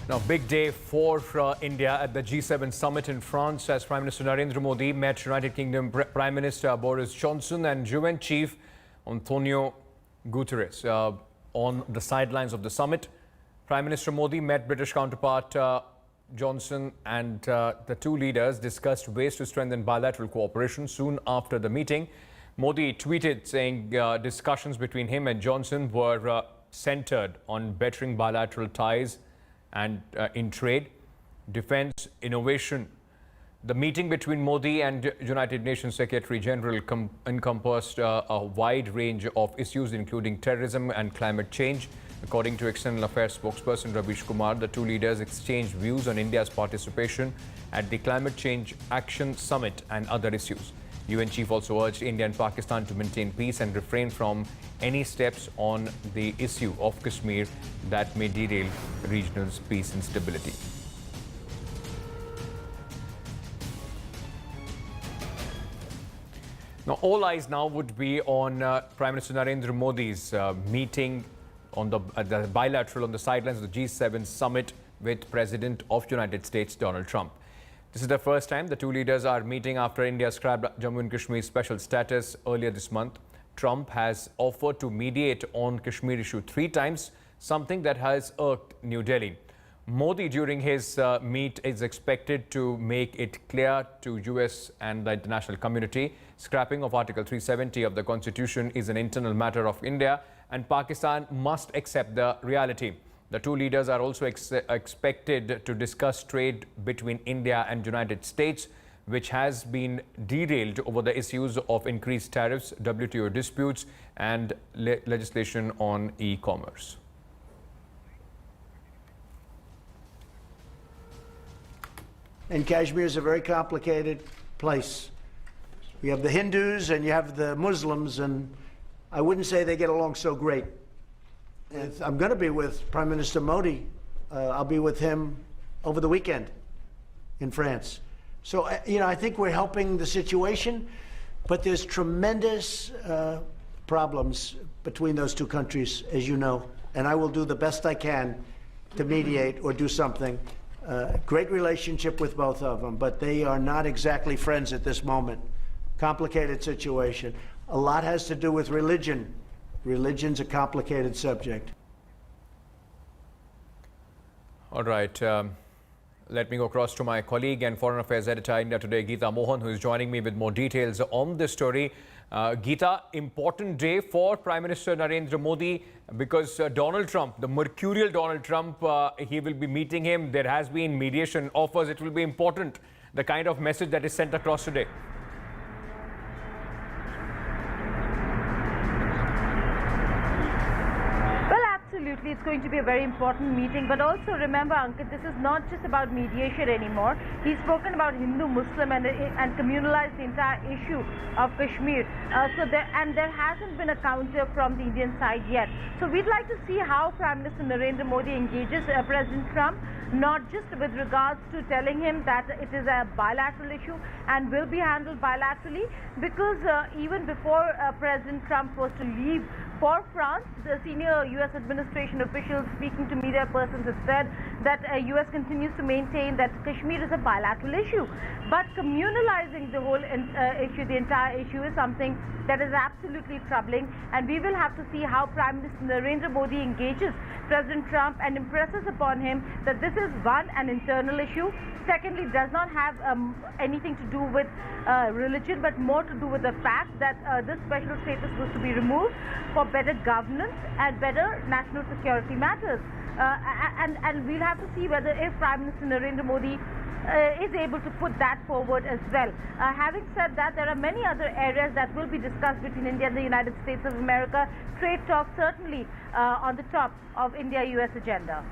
Now, big day for India at the G7 summit in France as Prime Minister Narendra Modi met United Kingdom Prime Minister Boris Johnson and UN Chief Antonio Guterres on the sidelines of the summit. Prime Minister Modi met British counterpart Johnson, and the two leaders discussed ways to strengthen bilateral cooperation. Soon after the meeting, Modi tweeted saying discussions between him and Johnson were centered on bettering bilateral ties and in trade, defense, innovation. The meeting between Modi and United Nations Secretary General encompassed a wide range of issues, including terrorism and climate change. According to External Affairs spokesperson Ravish Kumar, the two leaders exchanged views on India's participation at the Climate Change Action Summit and other issues. UN chief also urged India and Pakistan to maintain peace and refrain from any steps on the issue of Kashmir that may derail regional peace and stability. Now, all eyes now would be on Prime Minister Narendra Modi's meeting on the bilateral on the sidelines of the G7 summit with President of United States Donald Trump. This is the first time the two leaders are meeting after India scrapped Jammu and Kashmir's special status earlier this month. Trump has offered to mediate on Kashmir issue 3 times, something that has irked New Delhi. Modi, during his meet, is expected to make it clear to US and the international community scrapping of Article 370 of the Constitution is an internal matter of India, and Pakistan must accept the reality. The two leaders are also expected to discuss trade between India and United States, which has been derailed over the issues of increased tariffs, WTO disputes, and legislation on e-commerce. And Kashmir is a very complicated place. You have the Hindus and you have the Muslims, and I wouldn't say they get along so great. I'm going to be with Prime Minister Modi. I'll be with him over the weekend in France. So, I think we're helping the situation, but there's tremendous problems between those two countries, as you know, and I will do the best I can to mediate or do something. Great relationship with both of them, but they are not exactly friends at this moment. Complicated situation. A lot has to do with religion. Religion's a complicated subject. All right. Let me go across to my colleague and Foreign Affairs Editor India Today, Geeta Mohan, who is joining me with more details on this story. Geeta, important day for Prime Minister Narendra Modi because Donald Trump, the mercurial Donald Trump, he will be meeting him. There has been mediation offers. It will be important, the kind of message that is sent across today. Absolutely, it's going to be a very important meeting, but also remember, Ankit, this is not just about mediation anymore. He's spoken about Hindu-Muslim and communalized the entire issue of Kashmir. There hasn't been a counter from the Indian side yet. So we'd like to see how Prime Minister Narendra Modi engages President Trump, not just with regards to telling him that it is a bilateral issue and will be handled bilaterally, because even before President Trump was to leave for France, the senior U.S. administration officials speaking to media persons have said that U.S. continues to maintain that Kashmir is a bilateral issue. But communalizing the whole issue, the entire issue, is something that is absolutely troubling, and we will have to see how Prime Minister Narendra Modi engages President Trump and impresses upon him that this is, one, an internal issue, secondly, does not have anything to do with religion, but more to do with the fact that this special status was to be removed for better governance and better national security matters. And we'll have to see whether if Prime Minister Narendra Modi is able to put that forward as well. Having said that, there are many other areas that will be discussed between India and the United States of America. Trade talks certainly on the top of India-US agenda.